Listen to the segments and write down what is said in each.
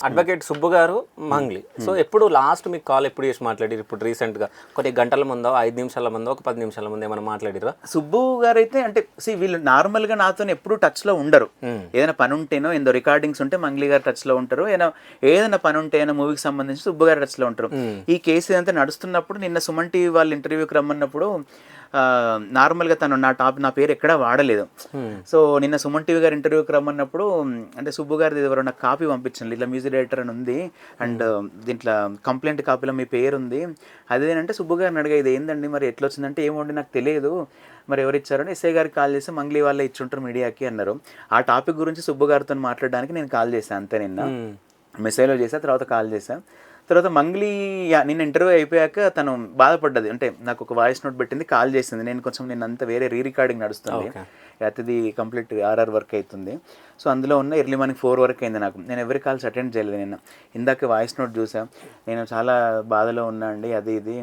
Advocate Subbu గారు Mangli. So ఎప్పుడు last మీకు కాల్ ఎప్పుడు చేసి మాట్లాడారు? ఇప్పుడు రీసెంట్గా కొన్ని గంటల ముందో, 5 నిమిషాల ముందో, ఒక 10 నిమిషాల ముందో ఏమైనా మాట్లాడిరా? సుబ్బు గారు అయితే అంటే వీళ్ళు నార్మల్గా నాతో ఎప్పుడు టచ్లో ఉండరు. ఏదైనా పని ఉంటేనో ఏందో రికార్డింగ్స్ ఉంటే మంగ్లీ గారు టచ్లో ఉంటారు, ఏదైనా పని ఉంటే ఏదైనా మూవీకి సంబంధించి సుబ్బు గారు టచ్లో ఉంటారు. ఈ కేసు ఇదంతా నడుస్తున్నప్పుడు నిన్న సుమన్ టీవీ వాళ్ళు ఇంటర్వ్యూకి రమ్మన్నప్పుడు నార్మల్గా తను నా పేరు ఎక్కడా వాడలేదు. సో నిన్న సుమన్ టీవీ గారు ఇంటర్వ్యూకి రమ్మన్నప్పుడు అంటే సుబ్బు గారిది ఎవరో నాకు కాపీ పంపించండి, ఇట్లా మ్యూజిక్ డైరెక్టర్ అని ఉంది అండ్ దీంట్లో కంప్లైంట్ కాపీలో మీ పేరు ఉంది అదేనంటే సుబ్బు గారిని అడిగా ఇది ఏందండి మరి ఎట్లా వచ్చిందంటే ఏమోండి నాకు తెలియదు మరి ఎవరు ఇచ్చారని ఎస్ఐ గారికి కాల్ చేసి మంగ్లీ వాళ్ళే ఇచ్చుంటారు మీడియాకి అన్నారు. ఆ టాపిక్ గురించి సుబ్బు గారితో మాట్లాడడానికి నేను కాల్ చేశాను అంతే. నిన్న మెసేజ్లో చేసా, తర్వాత కాల్ చేశాను. తర్వాత మంగ్లీ నిన్న ఇంటర్వ్యూ అయిపోయాక తను బాధపడ్డది, అంటే నాకు ఒక వాయిస్ నోట్ పెట్టింది, కాల్ చేసింది. నేను కొంచెం నిన్నంతా వేరే రికార్డింగ్ నడుస్తుంది, అతిది కంప్లీట్ ఆర్ఆర్ వర్క్ అవుతుంది. సో అందులో ఉన్న ఎర్లీ మార్నింగ్ 4 వరకు అయింది నాకు. నేను ఎవరి కాల్స్ అటెండ్ చేయలేదు నిన్న. ఇందాక వాయిస్ నోట్ చూసా, నేను చాలా బాధలో ఉన్నా అండి, అది ఇది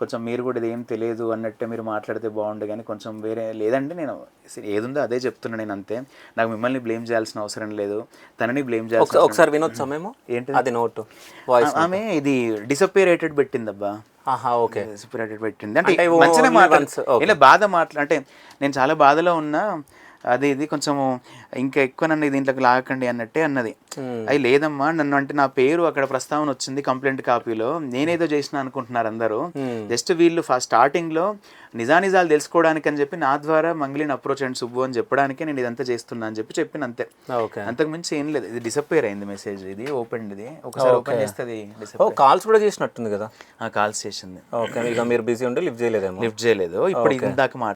కొంచెం మీరు కూడా ఇది ఏం తెలియదు అన్నట్టే మీరు మాట్లాడితే బాగుండు కానీ కొంచెం వేరే లేదండి, నేను ఏదుందో అదే చెప్తున్నా నేను అంతే. నాకు మిమ్మల్ని బ్లేమ్ చేయాల్సిన అవసరం లేదు, తనని బ్లేమ్ చేయాల్సిన. ఒకసారి వినొచ్చా మేము? ఏంటి అది నోట్ వాయిస్? ఆమె ఇది డిసపియరేటెడ్ పెట్టిందబ్బా. ఓకే, డిసపియరేటెడ్ పెట్టింది అంటే మంచిగా ఇలా బాధ అంటే నేను చాలా బాధలో ఉన్నా, అది ఇది కొంచెము ఇంకా ఎక్కువ నన్ను దీంట్లోకి లాగకండి అన్నట్టే అన్నది. అది లేదమ్మా నన్ను అంటే నా పేరు అక్కడ ప్రస్తావన వచ్చింది కంప్లైంట్ కాపీలో, నేనేదో చేసిన అనుకుంటున్నారు అందరూ. జస్ట్ వీళ్ళు స్టార్టింగ్లో నిజానిజాలు తెలుసుకోవడానికి అని చెప్పి నా ద్వారా మంగ్లీని అప్రోచ్ అండ్ సుబ్బు అని చెప్పడానికి నేను ఇదంతా చేస్తున్నా అని చెప్పిన అంతే. అంతకు మించి ఏం లేదు. ఇది డిసప్పేర్ అయింది మెసేజ్, ఇది ఓపెన్, ఇది ఒకసారి ఓపెన్ చేస్తే కాల్స్ కూడా చేసినట్టుంది కదా? కాల్స్ చేసింది. ఓకే, ఇక మీరు బిజీ ఉంటే లిఫ్ట్ చేయలేదేమో. లిఫ్ట్ చేయలేదు, ఇప్పుడు ఇందాక